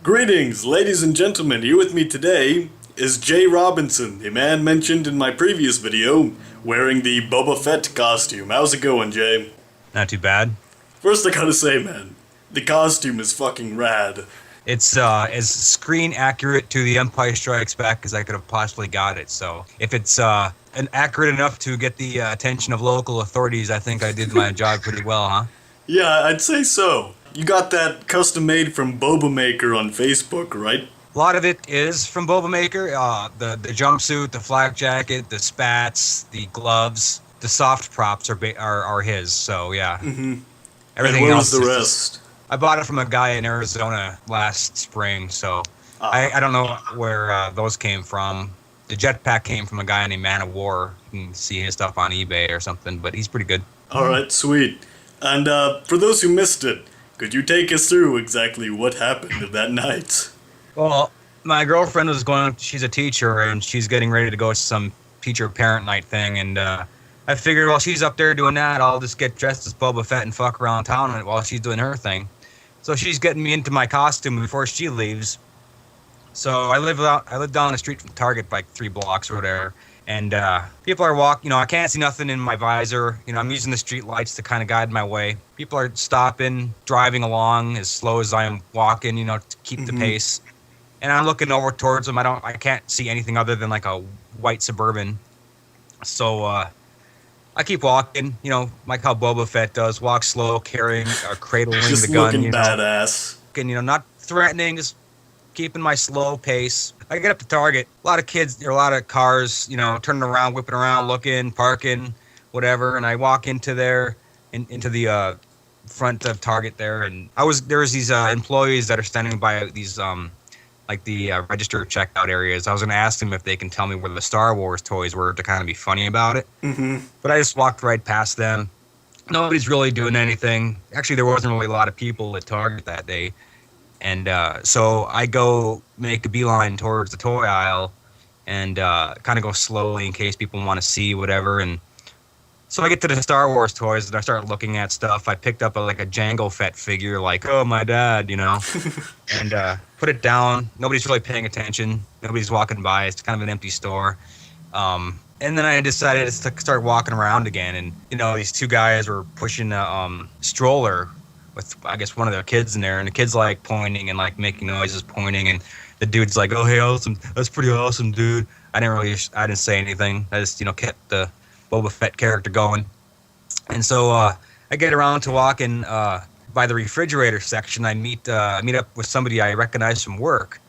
Greetings, ladies and gentlemen. Here with me today is Jay Robinson, the man mentioned in my previous video, wearing the Boba Fett costume. How's it going, Jay? Not too bad. First, I gotta say, man, the costume is fucking rad. It's as screen accurate to The Empire Strikes Back as I could have possibly got it. So if it's accurate enough to get the attention of local authorities, I think I did my job pretty well, huh? Yeah, I'd say so. You got that custom made from Boba Maker on Facebook, right? A lot of it is from Boba Maker. The jumpsuit, the flak jacket, the spats, the gloves, the soft props are his. So yeah. Mm-hmm. Everything and else. What was the rest? I bought it from a guy in Arizona last spring, so I don't know where those came from. The jetpack came from a guy named Man of War. You can see his stuff on eBay or something, but he's pretty good. Alright, sweet. And for those who missed it, could you take us through exactly what happened that night? Well, my girlfriend was she's a teacher, and she's getting ready to go to some teacher-parent night thing, and I figured while she's up there doing that, I'll just get dressed as Boba Fett and fuck around town while she's doing her thing. So she's getting me into my costume before she leaves. So I live down the street from Target, like 3 blocks or whatever. And people are walking. I can't see nothing in my visor. I'm using the street lights to kind of guide my way. People are stopping, driving along as slow as I am walking, to keep the pace. And I'm looking over towards them. I can't see anything other than like a white Suburban. So I keep walking, like how Boba Fett does, walk slow, carrying or cradling just the gun. Looking badass. And, not threatening, just keeping my slow pace. I get up to Target, a lot of kids, a lot of cars, turning around, whipping around, looking, parking, whatever. And I walk into the front of Target there, and there was these employees that are standing by these like the register checkout areas. I was going to ask them if they can tell me where the Star Wars toys were to kind of be funny about it. Mm-hmm. But I just walked right past them. Nobody's really doing anything. Actually, there wasn't really a lot of people at Target that day. And so I go make a beeline towards the toy aisle and kind of go slowly in case people want to see whatever. And so I get to the Star Wars toys and I start looking at stuff. I picked up a Jango Fett figure, like, oh, my dad, and put it down. Nobody's really paying attention. Nobody's walking by. It's kind of an empty store. And then I decided to start walking around again. And, these 2 guys were pushing a stroller with, I guess, one of their kids in there. And the kid's, pointing and, making noises, pointing. And the dude's like, oh, hey, awesome. That's pretty awesome, dude. I didn't say anything. I just, kept the Boba Fett character going. And so I get around to walking by the refrigerator section. I meet up with somebody I recognize from work.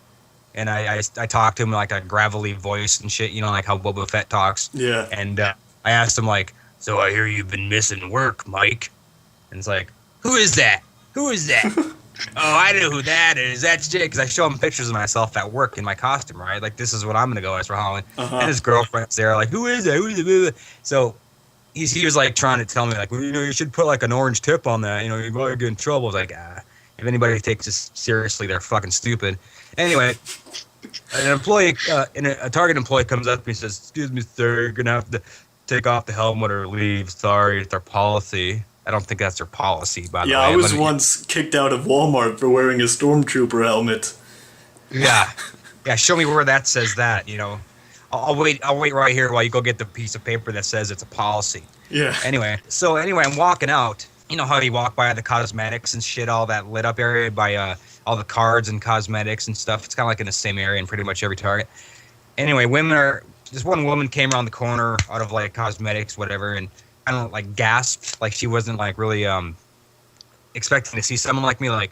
And I talk to him like a gravelly voice and shit, like how Boba Fett talks. Yeah. And I asked him, so I hear you've been missing work, Mike. And it's like, who is that? Who is that? Oh, I know who that is. That's Jay. Because I show him pictures of myself at work in my costume, right? Like, this is what I'm going to go as for Halloween. Uh-huh. And his girlfriend's there, like, who is that? Who is it? So he was, trying to tell me, well, you should put, an orange tip on that. You're going to get in trouble. I was like, if anybody takes this seriously, they're fucking stupid. Anyway, an employee, a Target employee comes up to me and says, excuse me, sir, you're going to have to take off the helmet or leave. Sorry, it's our policy. I don't think that's their policy, by the way. Yeah, I was once kicked out of Walmart for wearing a Stormtrooper helmet. Yeah. Yeah, show me where that says that, I'll wait right here while you go get the piece of paper that says it's a policy. Yeah. Anyway, I'm walking out. You know how you walk by the cosmetics and shit, all that lit up area by all the cards and cosmetics and stuff. It's kind of like in the same area in pretty much every Target. Anyway, this one woman came around the corner out of cosmetics, whatever, and I don't know, gasped, she wasn't really expecting to see someone like me. I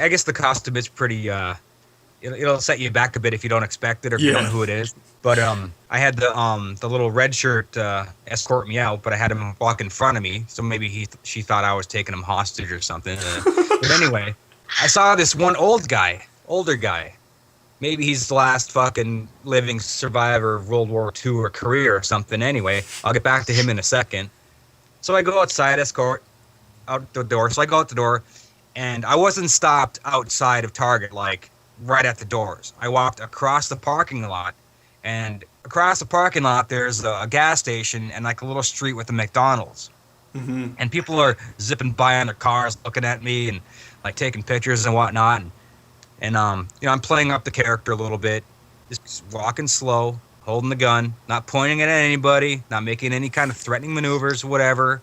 guess the costume is pretty. It'll set you back a bit if you don't expect it or if you don't know who it is. But I had the little red shirt escort me out, but I had him walk in front of me, so maybe she thought I was taking him hostage or something. But anyway, I saw this one older guy. Maybe he's the last fucking living survivor of World War II or Korea or something. Anyway, I'll get back to him in a second. So I go outside, escort out the door. So I go out the door, and I wasn't stopped outside of Target, right at the doors. I walked across the parking lot, and across the parking lot, there's a gas station and a little street with a McDonald's. Mm-hmm. And people are zipping by on their cars, looking at me and taking pictures and whatnot. And And I'm playing up the character a little bit, just walking slow, holding the gun, not pointing it at anybody, not making any kind of threatening maneuvers, whatever.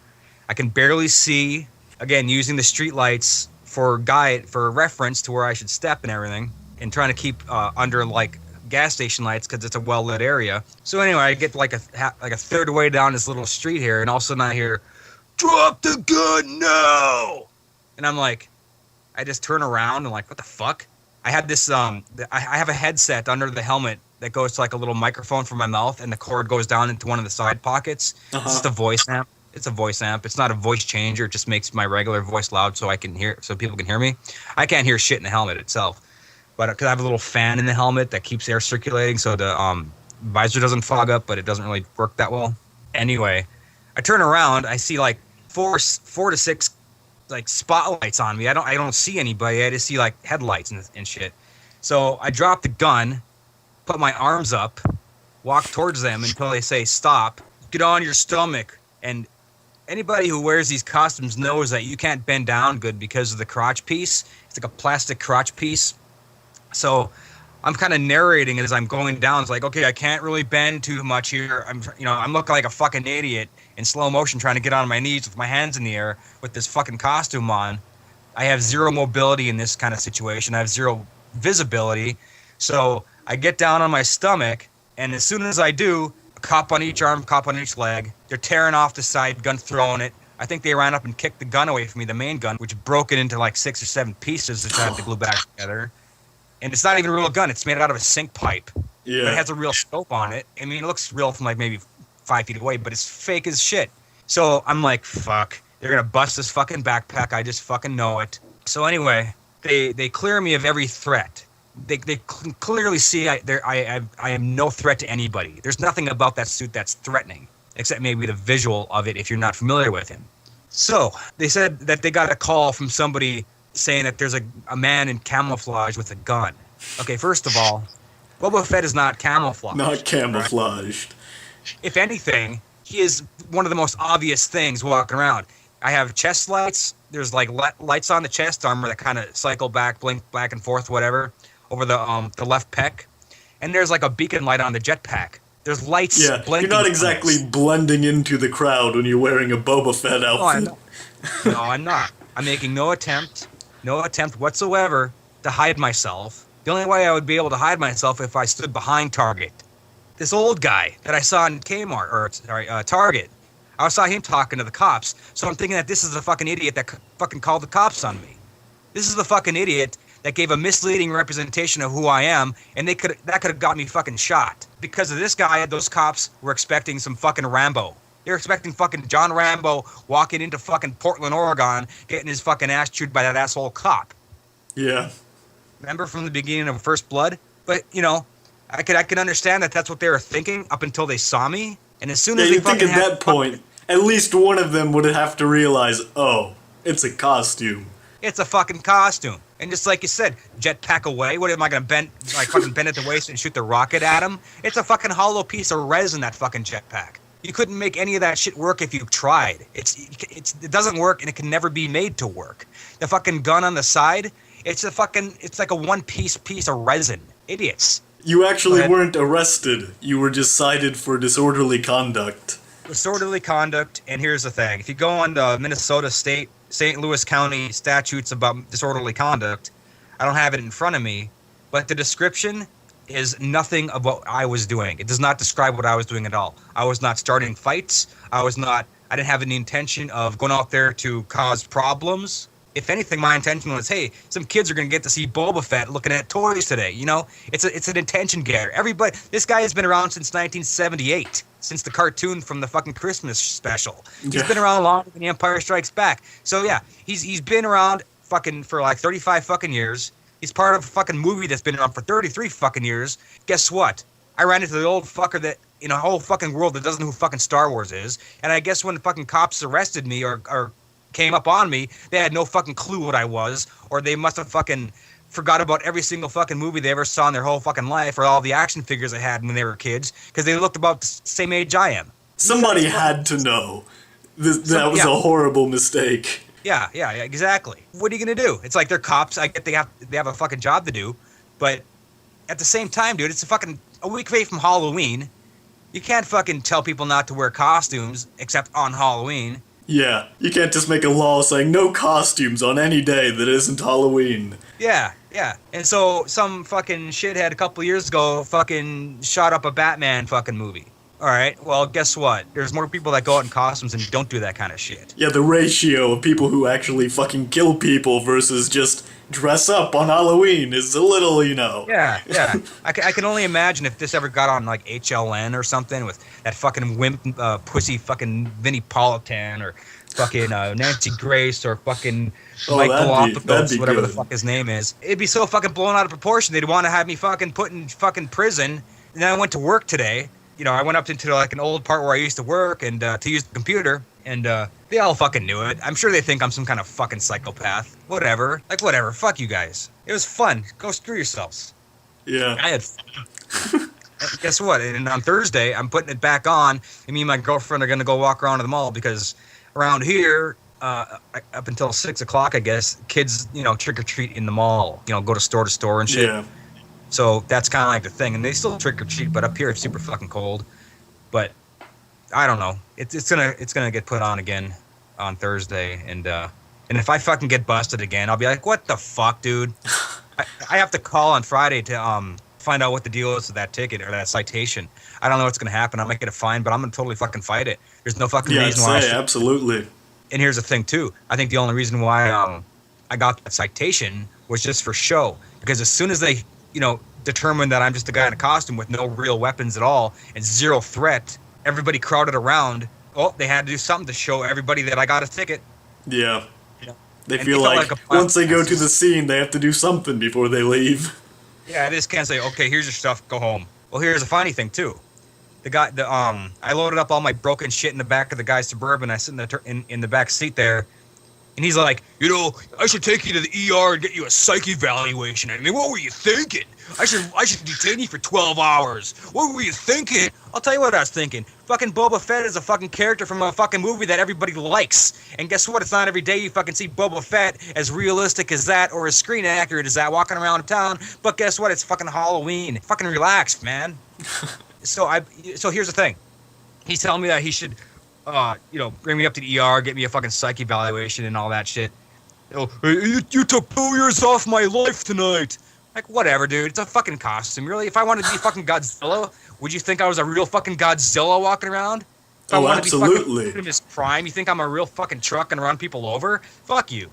I can barely see. Again, using the street lights for reference to where I should step and everything, and trying to keep under like gas station lights because it's a well lit area. So anyway, I get like a third way down this little street here, and all of a sudden I hear, "Drop the gun now!" And I'm like, I just turn around and like, what the fuck? I had this I have a headset under the helmet that goes to like a little microphone for my mouth, and the cord goes down into one of the side pockets. It's just a voice amp. It's a voice amp. It's not a voice changer. It just makes my regular voice loud so people can hear me. I can't hear shit in the helmet itself, but because I have a little fan in the helmet that keeps air circulating, so the visor doesn't fog up, but it doesn't really work that well. Anyway, I turn around. I see like four to six like spotlights on me. I don't see anybody. I just see like headlights and shit. So I drop the gun, put my arms up, walk towards them until they say stop. Get on your stomach. And anybody who wears these costumes knows that you can't bend down good because of the crotch piece. It's like a plastic crotch piece. So I'm kind of narrating as I'm going down. It's like, okay, I can't really bend too much here. I'm looking like a fucking idiot in slow motion trying to get on my knees with my hands in the air with this fucking costume on. I have zero mobility in this kind of situation. I have zero visibility. So I get down on my stomach, and as soon as I do, a cop on each arm, cop on each leg. They're tearing off the side, gun throwing it. I think they ran up and kicked the gun away from me, the main gun, which broke it into like 6 or 7 pieces that I had to glue back together. And it's not even a real gun. It's made out of a sink pipe. Yeah. But it has a real scope on it. I mean, it looks real from like maybe 5 feet away, but it's fake as shit. So I'm like, fuck. They're going to bust this fucking backpack. I just fucking know it. So anyway, they clear me of every threat. They clearly see I am no threat to anybody. There's nothing about that suit that's threatening, except maybe the visual of it if you're not familiar with him. So they said that they got a call from somebody saying that there's a man in camouflage with a gun. Okay, first of all, Boba Fett is not camouflaged. Not camouflaged. Right? If anything, he is one of the most obvious things walking around. I have chest lights. There's like lights on the chest armor that kind of cycle back, blink back and forth, whatever, over the left pec. And there's like a beacon light on the jetpack. There's lights blinking. You're not exactly blending into the crowd when you're wearing a Boba Fett outfit. No, I'm not. I'm making no attempt whatsoever to hide myself. The only way I would be able to hide myself if I stood behind Target. This old guy that I saw in Target. I saw him talking to the cops, so I'm thinking that this is the fucking idiot that fucking called the cops on me. This is the fucking idiot that gave a misleading representation of who I am, and that could have got me fucking shot. Because of this guy, those cops were expecting some fucking Rambo. They were expecting fucking John Rambo walking into fucking Portland, Oregon, getting his fucking ass chewed by that asshole cop. Yeah. Remember from the beginning of First Blood? But, I could understand that that's what they were thinking up until they saw me. And as soon as they think at that point, at least one of them would have to realize, oh, it's a costume. It's a fucking costume. And just like you said, jetpack away. What am I going to fucking bend at the waist and shoot the rocket at him? It's a fucking hollow piece of resin, that fucking jetpack. You couldn't make any of that shit work if you tried. It doesn't work, and it can never be made to work. The fucking gun on the side, it's like a one-piece of resin. Idiots. You actually weren't arrested. You were just cited for disorderly conduct. Disorderly conduct, and here's the thing. If you go on the Minnesota State, St. Louis County statutes about disorderly conduct, I don't have it in front of me, but the description is nothing of what I was doing. It does not describe what I was doing at all. I was not starting fights. I didn't have any intention of going out there to cause problems. If anything, my intention was, hey, some kids are going to get to see Boba Fett looking at toys today. It's an attention getter. This guy has been around since 1978, since the cartoon from the fucking Christmas special. He's been around longer than The Empire Strikes Back. So yeah, he's been around fucking for like 35 fucking years. He's part of a fucking movie that's been around for 33 fucking years. Guess what? I ran into the old fucker that in a whole fucking world that doesn't know who fucking Star Wars is. And I guess when the fucking cops arrested me or came up on me, they had no fucking clue what I was, or they must have fucking forgot about every single fucking movie they ever saw in their whole fucking life, or all the action figures they had when they were kids, because they looked about the same age I am. Somebody had to know. That was a horrible mistake. Yeah, exactly. What are you gonna do? It's like they're cops. I get they have a fucking job to do, but at the same time, dude, it's a week away from Halloween. You can't fucking tell people not to wear costumes except on Halloween. Yeah, you can't just make a law saying no costumes on any day that isn't Halloween. Yeah. And so some fucking shithead a couple years ago fucking shot up a Batman fucking movie. All right, well, guess what? There's more people that go out in costumes and don't do that kind of shit. Yeah, the ratio of people who actually fucking kill people versus just dress up on Halloween is a little, Yeah. I can only imagine if this ever got on like HLN or something with that fucking wimp pussy fucking Vinnie Politan or fucking Nancy Grace or fucking Mike Galapagos, whatever the fuck his name is. It'd be so fucking blown out of proportion. They'd want to have me fucking put in fucking prison. And then I went to work today. I went up into like an old part where I used to work and to use the computer, and they all fucking knew it. I'm sure they think I'm some kind of fucking psychopath. Whatever. Fuck you guys. It was fun. Go screw yourselves. Yeah. I had fun. Guess what? And on Thursday, I'm putting it back on, and me and my girlfriend are going to go walk around to the mall because around here, up until 6 o'clock, I guess, kids, trick-or-treat in the mall. Go to store and shit. Yeah. So that's kind of like the thing, and they still trick or treat, but up here it's super fucking cold. But I don't know. It's gonna get put on again on Thursday, and if I fucking get busted again, I'll be like, what the fuck, dude? I have to call on Friday to find out what the deal is with that ticket or that citation. I don't know what's gonna happen. I might get a fine, but I'm gonna totally fucking fight it. There's no fucking reason why. Yeah, absolutely. And here's the thing too. I think the only reason why I got that citation was just for show, because as soon as they determined that I'm just a guy in a costume with no real weapons at all and zero threat, everybody crowded around. Oh, they had to do something to show everybody that I got a ticket. Yeah. They And feel it felt like a once they go to the scene, they have to do something before they leave. Yeah, they just can't say, okay, here's your stuff, go home. Well, here's a funny thing too. I loaded up all my broken shit in the back of the guy's Suburban. I sit in the back seat there. And he's like, I should take you to the ER and get you a psych evaluation. I mean, what were you thinking? I should detain you for 12 hours. What were you thinking? I'll tell you what I was thinking. Fucking Boba Fett is a fucking character from a fucking movie that everybody likes. And guess what? It's not every day you fucking see Boba Fett as realistic as that or as screen accurate as that walking around town. But guess what? It's fucking Halloween. Fucking relax, man. So here's the thing. He's telling me that he should... bring me up to the ER, get me a fucking psych evaluation and all that shit. You took 2 years off my life tonight. Like, whatever, dude. It's a fucking costume. Really? If I wanted to be fucking Godzilla, would you think I was a real fucking Godzilla walking around? If I wanted absolutely. To be fucking Optimus Prime, you think I'm a real fucking truck and run people over? Fuck you.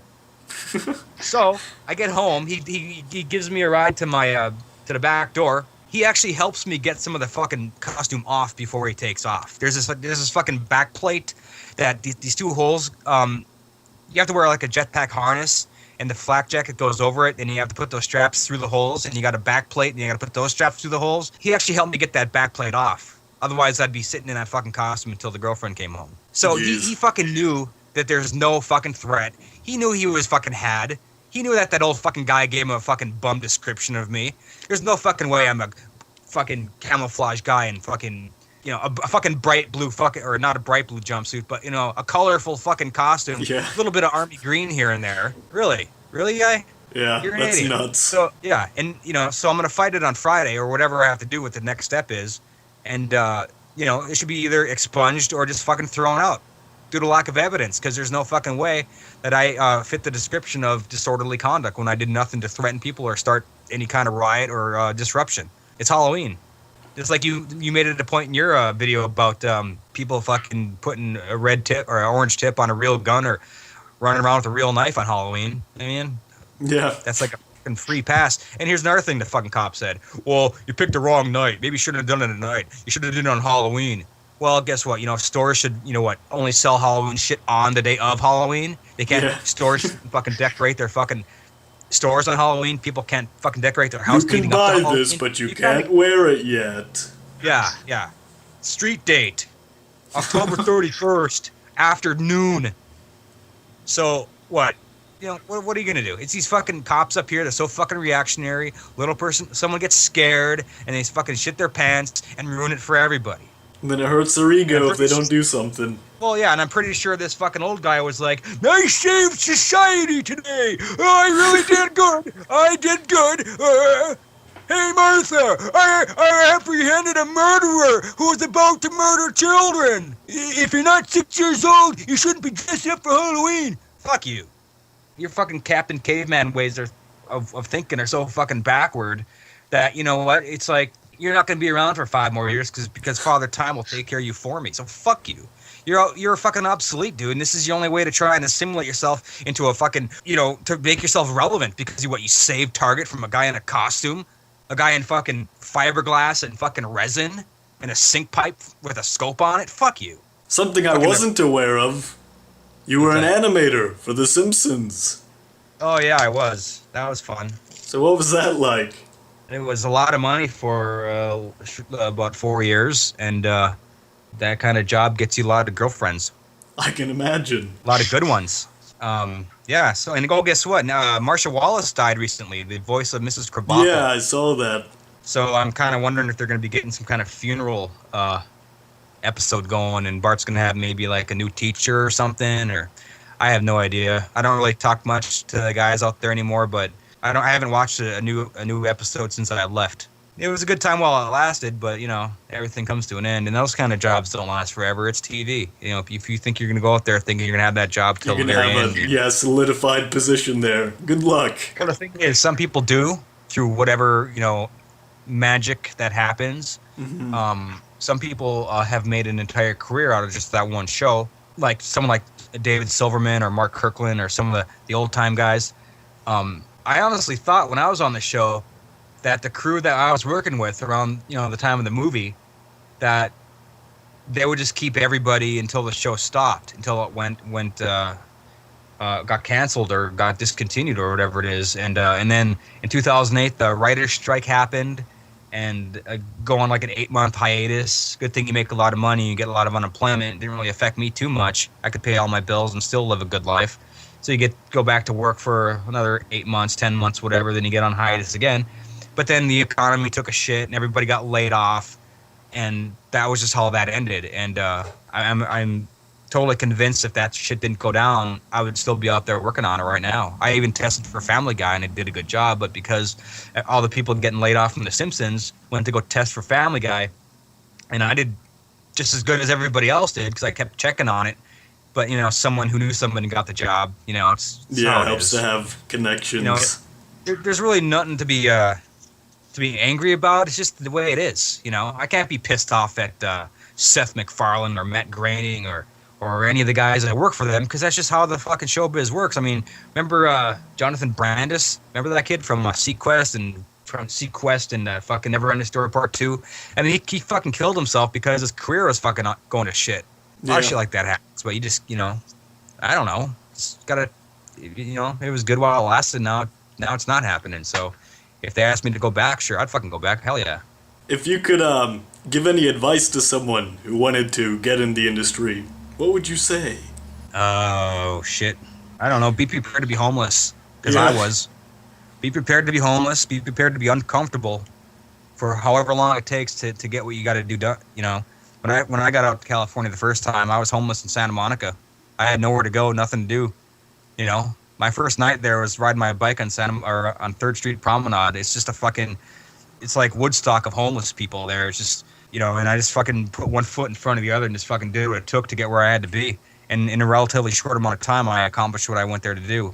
So, I get home. He gives me a ride to my to the back door. He actually helps me get some of the fucking costume off before he takes off. There's this fucking back plate that these two holes. You have to wear like a jetpack harness, and the flak jacket goes over it, and you have to put those straps through the holes, and you got a back plate, and you got to put those straps through the holes. He actually helped me get that back plate off. Otherwise, I'd be sitting in that fucking costume until the girlfriend came home. So he fucking knew that there's no fucking threat. He knew he was fucking had. He knew that old fucking guy gave him a fucking bum description of me. There's no fucking way I'm a fucking camouflage guy in fucking, a fucking bright blue fucking, or not a bright blue jumpsuit, but, a colorful fucking costume. Yeah. A little bit of army green here and there. Really? Really, guy? Yeah, You're an that's idiot. nuts. So, yeah, and, so I'm going to fight it on Friday or whatever I have to do what the next step is. And, it should be either expunged or just fucking thrown out due to lack of evidence, because there's no fucking way that I fit the description of disorderly conduct when I did nothing to threaten people or start any kind of riot or disruption. It's Halloween. Just like you made it a point in your video about people fucking putting a red tip or an orange tip on a real gun or running around with a real knife on Halloween. I mean, yeah, that's like a fucking free pass. And here's another thing the fucking cop said. Well, you picked the wrong night. Maybe you shouldn't have done it at night. You should have done it on Halloween. Well, guess what? Stores should, only sell Halloween shit on the day of Halloween. They can't. Yeah. Stores should fucking decorate their fucking stores on Halloween. People can't fucking decorate their house. You can buy this, but you can't wear it yet. Yeah. Street date, October 31st, afternoon. So what? What are you gonna do? It's these fucking cops up here. They're so fucking reactionary. Someone gets scared and they fucking shit their pants and ruin it for everybody. And then it hurts their ego if they don't do something. Well, yeah, and I'm pretty sure this fucking old guy was like, I saved society today. I really did good. I did good. Hey, Martha, I apprehended a murderer who was about to murder children. If you're not 6 years old, you shouldn't be dressed up for Halloween. Fuck you. Your fucking Captain Caveman ways of thinking are so fucking backward that, you know what? It's like, you're not going to be around for 5 more years because Father Time will take care of you for me. So fuck you. You're fucking obsolete, dude. And this is the only way to try and assimilate yourself into a fucking, to make yourself relevant because you saved Target from a guy in a costume, a guy in fucking fiberglass and fucking resin and a sink pipe with a scope on it. Fuck you. Something I wasn't aware of. You were an animator for The Simpsons. Oh yeah, I was. That was fun. So what was that like? It was a lot of money for about 4 years, and that kind of job gets you a lot of girlfriends. I can imagine. A lot of good ones. Yeah, so, and guess what? Now, Marsha Wallace died recently, the voice of Mrs. Krabappel. Yeah, I saw that. So I'm kind of wondering if they're going to be getting some kind of funeral episode going, and Bart's going to have maybe like a new teacher or something, or I have no idea. I don't really talk much to the guys out there anymore, but I haven't watched a new episode since I left. It was a good time while it lasted, but everything comes to an end, and those kind of jobs don't last forever. It's TV. If you think you're gonna go out there thinking you're gonna have that job till the very end, you're gonna have a solidified position there. Good luck. Well, the thing is, some people do through whatever magic that happens. Mm-hmm. Some people have made an entire career out of just that one show, like someone like David Silverman or Mark Kirkland or some of the old time guys. I honestly thought when I was on the show that the crew that I was working with around the time of the movie, that they would just keep everybody until the show stopped, until it got canceled or got discontinued or whatever it is, and then in 2008 the writers' strike happened, and go on like an 8-month hiatus. Good thing you make a lot of money, you get a lot of unemployment. It didn't really affect me too much. I could pay all my bills and still live a good life. So you go back to work for another 8 months, 10 months, whatever. Then you get on hiatus again. But then the economy took a shit and everybody got laid off, and that was just how that ended. And I'm totally convinced if that shit didn't go down, I would still be out there working on it right now. I even tested for Family Guy and it did a good job, but because all the people getting laid off from The Simpsons went to go test for Family Guy, and I did just as good as everybody else did because I kept checking on it. But someone who knew somebody got the job. It's it helps to have connections. There's really nothing to be angry about. It's just the way it is. I can't be pissed off at Seth MacFarlane or Matt Groening or any of the guys that work for them, because that's just how the fucking showbiz works. I mean, remember Jonathan Brandis? Remember that kid from Sequest and fucking Never Ending Story Part 2? And he fucking killed himself because his career was fucking going to shit. A lot of shit like that happens, but you just, I don't know. It's gotta, it was good while it lasted. Now it's not happening. So if they asked me to go back, sure, I'd fucking go back. Hell yeah. If you could give any advice to someone who wanted to get in the industry, what would you say? Oh, shit. I don't know. Be prepared to be homeless, because I was. Be prepared to be homeless. Be prepared to be uncomfortable for however long it takes to get what you got to do done, When I got out to California the first time, I was homeless in Santa Monica. I had nowhere to go, nothing to do. My first night there was riding my bike on on 3rd Street Promenade. It's just it's like Woodstock of homeless people there. It's just, and I just fucking put one foot in front of the other and just fucking did what it took to get where I had to be. And in a relatively short amount of time, I accomplished what I went there to do.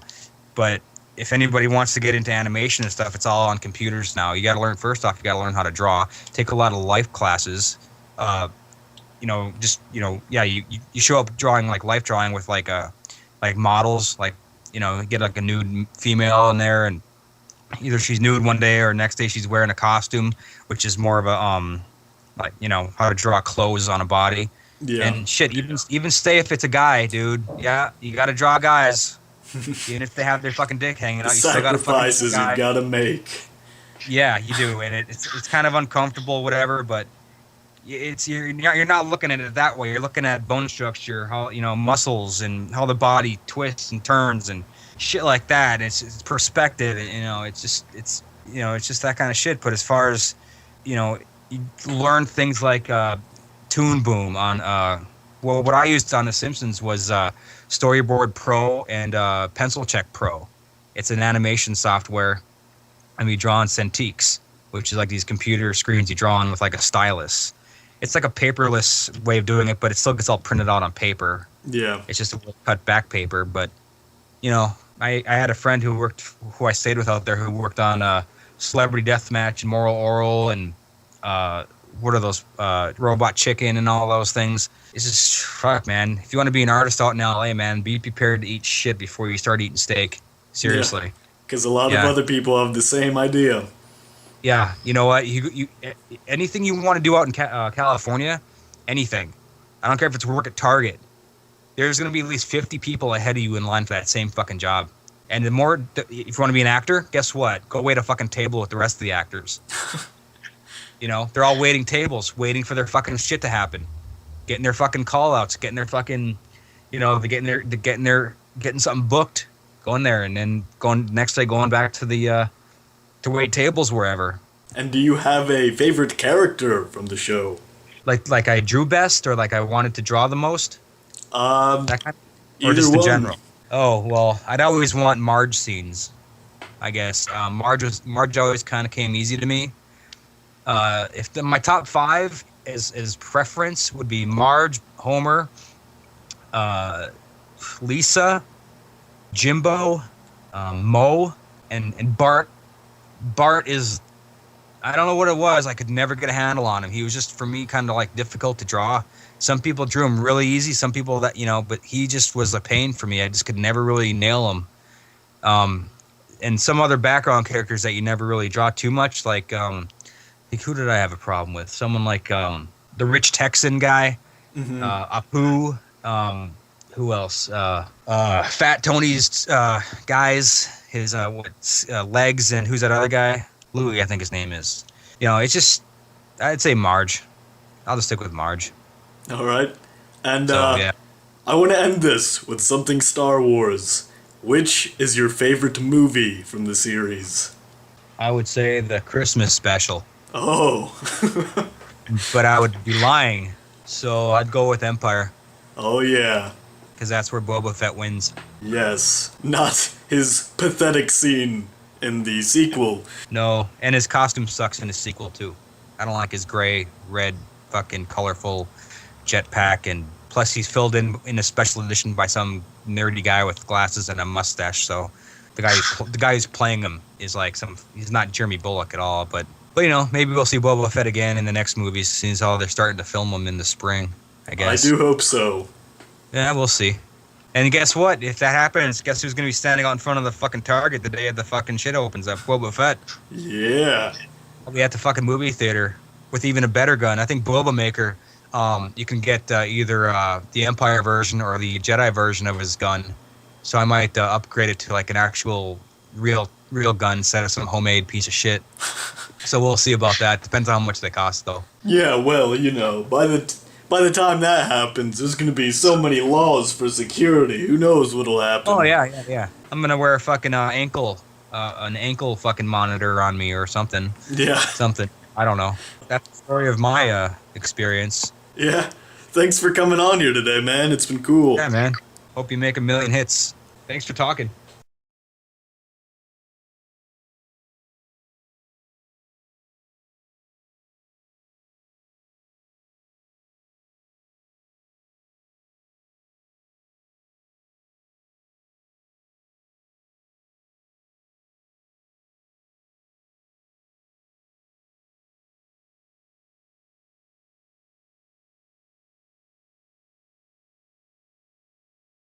But if anybody wants to get into animation and stuff, it's all on computers now. You got to learn, first off, you got to learn how to draw. Take a lot of life classes. You show up drawing like life drawing with like models, like get like a nude female in there, and either she's nude one day or next day she's wearing a costume, which is more of a how to draw clothes on a body. Yeah. And shit, even stay if it's a guy, dude. Yeah, you got to draw guys, even if they have their fucking dick hanging out. You still got to sacrifices you got to make. Yeah, you do, and it's kind of uncomfortable, whatever, but. You're not looking at it that way. You're looking at bone structure, how muscles, and how the body twists and turns and shit like that. It's perspective, and it's just that kind of shit. But as far as you learn things like Toon Boom on Well, what I used on The Simpsons was Storyboard Pro and Pencil Check Pro. It's an animation software, and we draw on Cintiqs, which is like these computer screens you draw on with like a stylus. It's like a paperless way of doing it, but it still gets all printed out on paper. Yeah. It's just a cut back paper. But you know, I had a friend who I stayed with out there, who worked on Celebrity Deathmatch and Moral Oral and what are those, Robot Chicken and all those things. It's just, fuck, man. If you want to be an artist out in LA, man, be prepared to eat shit before you start eating steak. Seriously. Because a lot of other people have the same idea. Yeah, you know what? You anything you want to do out in California, anything. I don't care if it's work at Target. There's going to be at least 50 people ahead of you in line for that same fucking job. And the more, if you want to be an actor, guess what? Go wait a fucking table with the rest of the actors. You know, they're all waiting tables, waiting for their fucking shit to happen, getting their fucking call outs, getting their fucking, you know, getting something booked, going there, and then going next day, going back to the to wait tables wherever. And do you have a favorite character from the show? Like I drew best, or like I wanted to draw the most? That kind of, or Either just one. in general? Oh, well, I'd always want Marge scenes, I guess. Marge always kind of came easy to me. My top five is preference would be Marge, Homer, Lisa, Jimbo, Moe, and Bart. Bart is, I don't know what it was. I could never get a handle on him. He was just, for me, kind of like difficult to draw. Some people drew him really easy. Some people that, you know, but he just was a pain for me. I just could never really nail him. And some other background characters that you never really draw too much, like who did I have a problem with? Someone like the rich Texan guy, Apu. Who else? Fat Tony's guys, his legs, and who's that other guy? Louis, I think his name is. You know, it's just, I'd say Marge. I'll just stick with Marge. All right. And Yeah. I want to end this with something Star Wars. Which is your favorite movie from the series? I would say the Christmas special, Oh. but I would be lying. So I'd go with Empire, Oh, yeah. because that's where Boba Fett wins. Yes. Not his pathetic scene in the sequel. No, and his costume sucks in his sequel too. I don't like his gray, red, fucking colorful jetpack, and plus he's filled in a special edition by some nerdy guy with glasses and a mustache. So the guy who's playing him is like he's not Jeremy Bullock at all. But you know, maybe we'll see Boba Fett again in the next movies, since they're starting to film him in the spring, I guess. I do hope so. Yeah, we'll see. And guess what? If that happens, guess who's gonna be standing out in front of the fucking Target the day of the fucking shit opens up? Boba Fett. Yeah. I'll be at the fucking movie theater with even a better gun. I think Boba Maker, you can get either the Empire version or the Jedi version of his gun. So I might upgrade it to like an actual real gun instead of some homemade piece of shit. So we'll see about that. Depends on how much they cost, though. Yeah, well, you know, by the time that happens, there's gonna be so many laws for security. Who knows what'll happen? Oh yeah. I'm gonna wear a fucking ankle fucking monitor on me or something. Yeah. Something. I don't know. That's the story of my experience. Yeah. Thanks for coming on here today, man. It's been cool. Yeah, man. Hope you make 1 million hits. Thanks for talking.